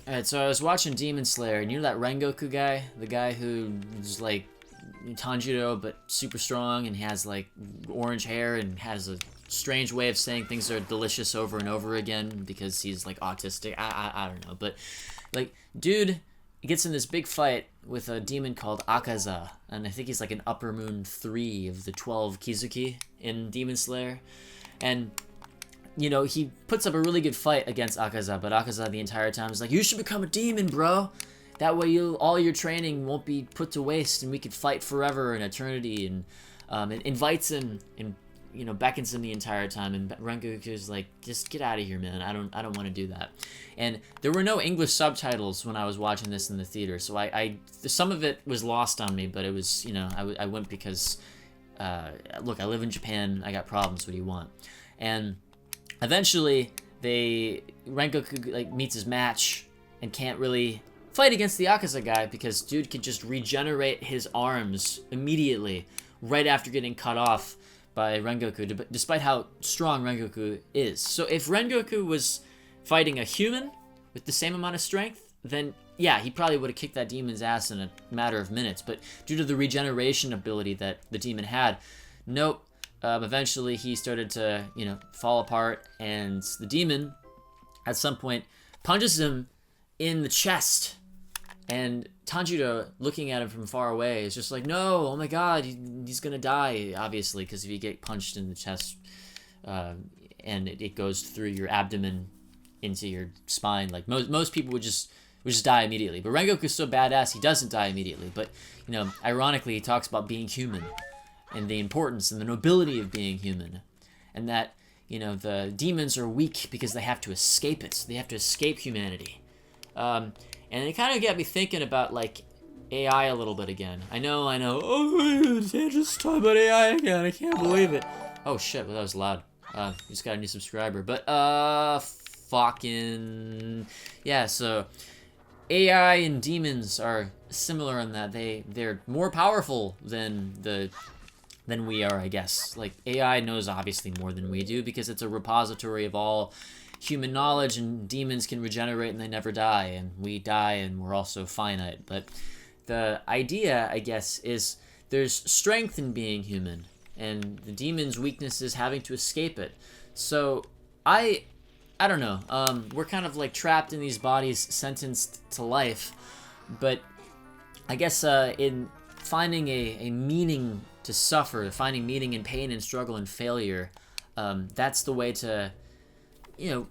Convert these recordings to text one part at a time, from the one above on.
Alright, so I was watching Demon Slayer, and you know that Rengoku guy? The guy who is like Tanjiro, but super strong, and has like orange hair, and has a strange way of saying things are delicious over and over again because he's like autistic. I don't know. But like, dude gets in this big fight with a demon called Akaza, and I think he's like an Upper Moon 3 of the 12 Kizuki in Demon Slayer. And you know, he puts up a really good fight against Akaza, but Akaza the entire time is like, you should become a demon, bro. That way all your training won't be put to waste, and we could fight forever in eternity. And it invites him and, you know, beckons him the entire time. And Rengoku's like, just get out of here, man. I don't want to do that. And there were no English subtitles when I was watching this in the theater, so some of it was lost on me. But it was, you know, I went because, look, I live in Japan. I got problems. What do you want? And eventually, Rengoku like meets his match and can't really fight against the Akaza guy because dude can just regenerate his arms immediately right after getting cut off by Rengoku, despite how strong Rengoku is. So if Rengoku was fighting a human with the same amount of strength, then yeah, he probably would have kicked that demon's ass in a matter of minutes. But due to the regeneration ability that the demon had, nope. Eventually he started to, you know, fall apart, and the demon at some point punches him in the chest, and Tanjiro, looking at him from far away, is just like, no, oh my god, he's gonna die, obviously, because if you get punched in the chest, and it goes through your abdomen into your spine, like most people would just die immediately. But Rengoku's so badass, he doesn't die immediately. But, you know, ironically, he talks about being human and the importance and the nobility of being human, and that, you know, the demons are weak because they have to escape it. They have to escape humanity. And it kind of got me thinking about, like, AI a little bit again. I know. Oh, I just talk about AI again. I can't believe it. Oh, shit. Well, that was loud. Just got a new subscriber. But, fucking... Yeah, so... AI and demons are similar in that they're more powerful than we are, I guess. Like, AI knows obviously more than we do because it's a repository of all human knowledge, and demons can regenerate and they never die, and we die and we're also finite. But the idea, I guess, is there's strength in being human, and the demon's weakness is having to escape it. So I don't know. We're kind of like trapped in these bodies, sentenced to life, but I guess in finding a meaning to suffer, finding meaning in pain and struggle and failure, that's the way to, you know,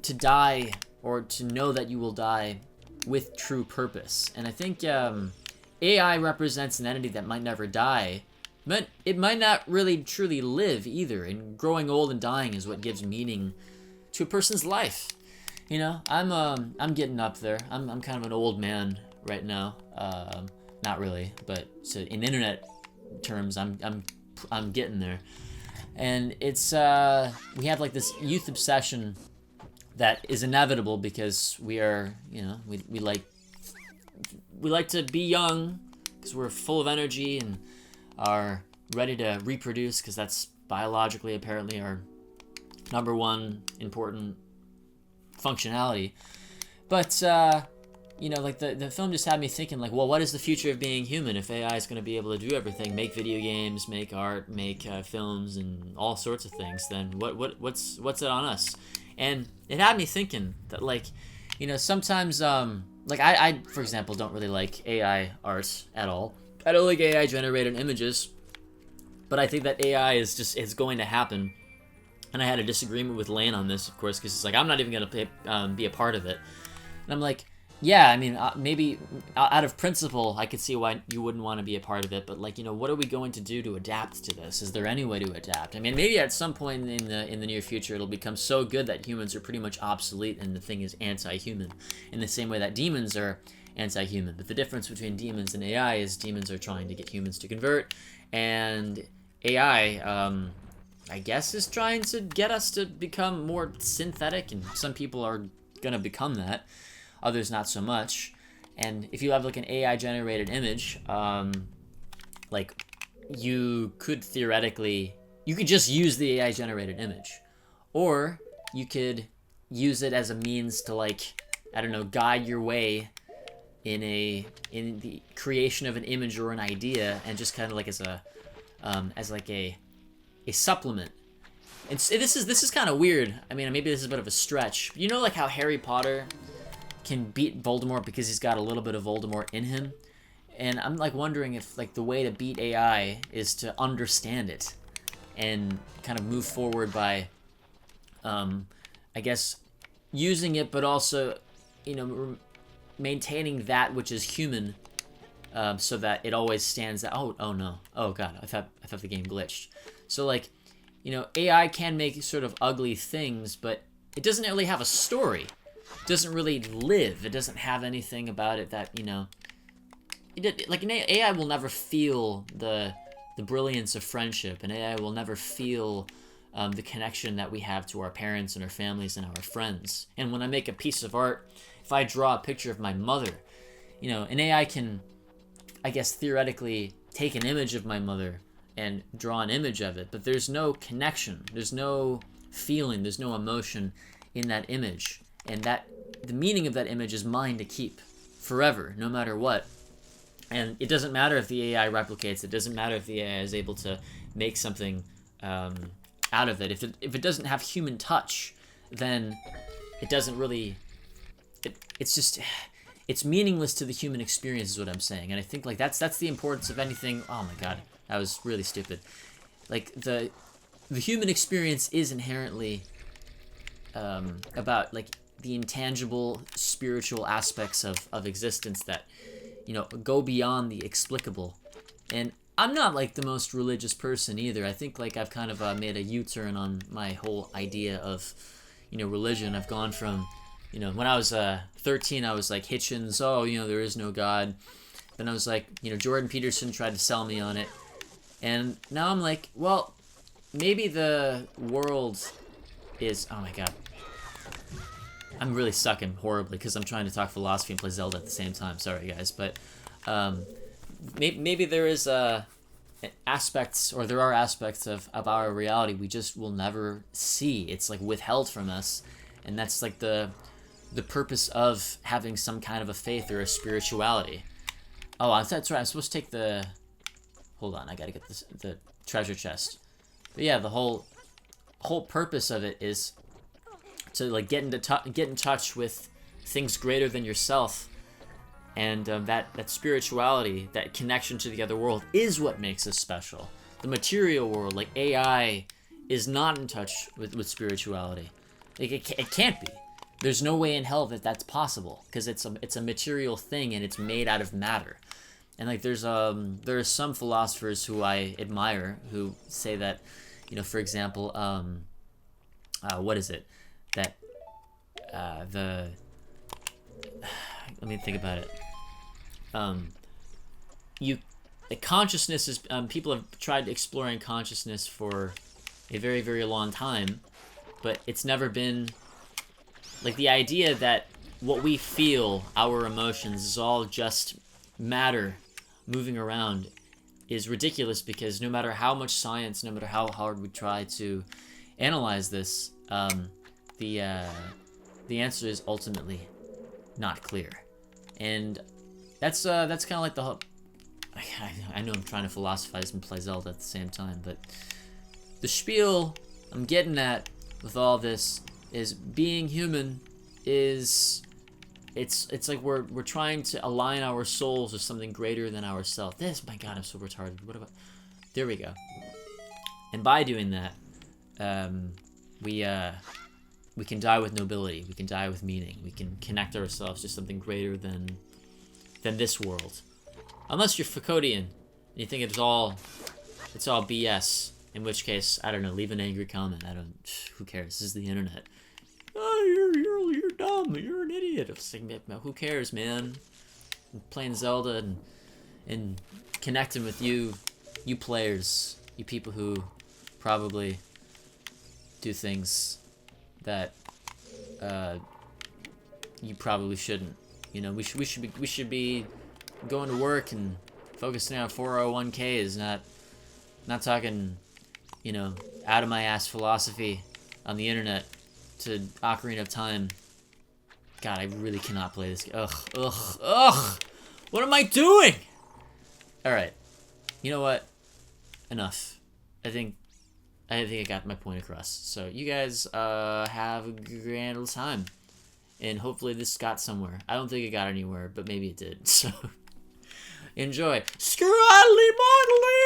to die, or to know that you will die with true purpose. And I think AI represents an entity that might never die, but it might not really truly live either, and growing old and dying is what gives meaning to a person's life. You know, I'm getting up there. I'm kind of an old man right now. Not really, but so in internet terms, I'm getting there. And it's we have like this youth obsession that is inevitable because we are, you know, we like to be young because we're full of energy and are ready to reproduce because that's biologically apparently our number one important functionality. But you know, like the film just had me thinking, like, well, what is the future of being human if AI is going to be able to do everything, make video games, make art, make films, and all sorts of things? Then what's it on us? And it had me thinking that, like, you know, sometimes like I for example don't really like AI art at all. I don't like AI generated images, but I think that AI is going to happen. And I had a disagreement with Lane on this, of course, because it's like, I'm not even going to be a part of it. And I'm like, yeah, I mean, maybe out of principle, I could see why you wouldn't want to be a part of it. But, like, you know, what are we going to do to adapt to this? Is there any way to adapt? I mean, maybe at some point in the near future, it'll become so good that humans are pretty much obsolete and the thing is anti-human, in the same way that demons are anti-human. But the difference between demons and AI is demons are trying to get humans to convert, and AI, I guess, is trying to get us to become more synthetic, and some people are gonna become that, others not so much. And if you have like an AI generated image, like you could just use the AI generated image, or you could use it as a means to, like, I don't know, guide your way in the creation of an image or an idea, and just kind of like as like a supplement. And this is kind of weird. I mean, maybe this is a bit of a stretch. You know, like how Harry Potter can beat Voldemort because he's got a little bit of Voldemort in him, and I'm like wondering if like the way to beat AI is to understand it and kind of move forward by, I guess, using it, but also, you know, maintaining that which is human, so that it always stands out. Oh no! Oh god! I thought the game glitched. So like, you know, AI can make sort of ugly things, but it doesn't really have a story. It doesn't really live. It doesn't have anything about it that, you know. Like an AI will never feel the brilliance of friendship, and AI will never feel the connection that we have to our parents and our families and our friends. And when I make a piece of art, if I draw a picture of my mother, you know, an AI can, I guess, theoretically take an image of my mother and draw an image of it, but there's no connection, there's no feeling, there's no emotion in that image, and that the meaning of that image is mine to keep forever, no matter what. And it doesn't matter if the AI replicates, it doesn't matter if the AI is able to make something out of it. If it doesn't have human touch, then it doesn't really, it's just, it's meaningless to the human experience is what I'm saying. And I think like that's the importance of anything. Oh my god, that was really stupid. Like the human experience is inherently about like the intangible spiritual aspects of existence that, you know, go beyond the explicable. And I'm not like the most religious person either. I think like I've kind of made a U-turn on my whole idea of, you know, religion. I've gone from, you know, when I was 13, I was like Hitchens, oh, you know, there is no God. Then I was like, you know, Jordan Peterson tried to sell me on it. And now I'm like, well, maybe the world is, oh my god. I'm really sucking horribly because I'm trying to talk philosophy and play Zelda at the same time. Sorry, guys. But maybe there is aspects, or there are aspects of our reality we just will never see. It's like withheld from us. And that's like the purpose of having some kind of a faith or a spirituality. Oh, that's right. I'm supposed to take the... Hold on, I gotta get the treasure chest. But yeah, the whole purpose of it is to like get in touch with things greater than yourself, and that spirituality, that connection to the other world, is what makes us special. The material world, like AI, is not in touch with spirituality. Like it can't be. There's no way in hell that that's possible, because it's a material thing and it's made out of matter. And like there are some philosophers who I admire who say that, you know, for example, what is it? That let me think about it. The consciousness is, people have tried exploring consciousness for a very, very long time, but it's never been like the idea that what we feel, our emotions, is all just matter moving around is ridiculous, because no matter how much science, no matter how hard we try to analyze this, the answer is ultimately not clear. And that's kind of like the whole... I know I'm trying to philosophize and play Zelda at the same time, but the spiel I'm getting at with all this is being human is... It's like we're trying to align our souls with something greater than ourselves. My god, I'm so retarded. What about... There we go. And by doing that, we can die with nobility. We can die with meaning. We can connect ourselves to something greater than this world. Unless you're Foucauldian and you think it's all BS. In which case, I don't know. Leave an angry comment. Who cares? This is the internet. Oh, you're dumb. You're an idiot. Who cares, man? I'm playing Zelda and connecting with you players, you people who probably do things that you probably shouldn't. You know, we should be going to work and focusing on 401ks, not talking, you know, out of my ass philosophy on the internet to Ocarina of Time. God, I really cannot play this game. Ugh, ugh, ugh! What am I doing? Alright. You know what? Enough. I think I got my point across. So you guys have a grand old time. And hopefully this got somewhere. I don't think it got anywhere, but maybe it did. So enjoy. Scrolly modeling!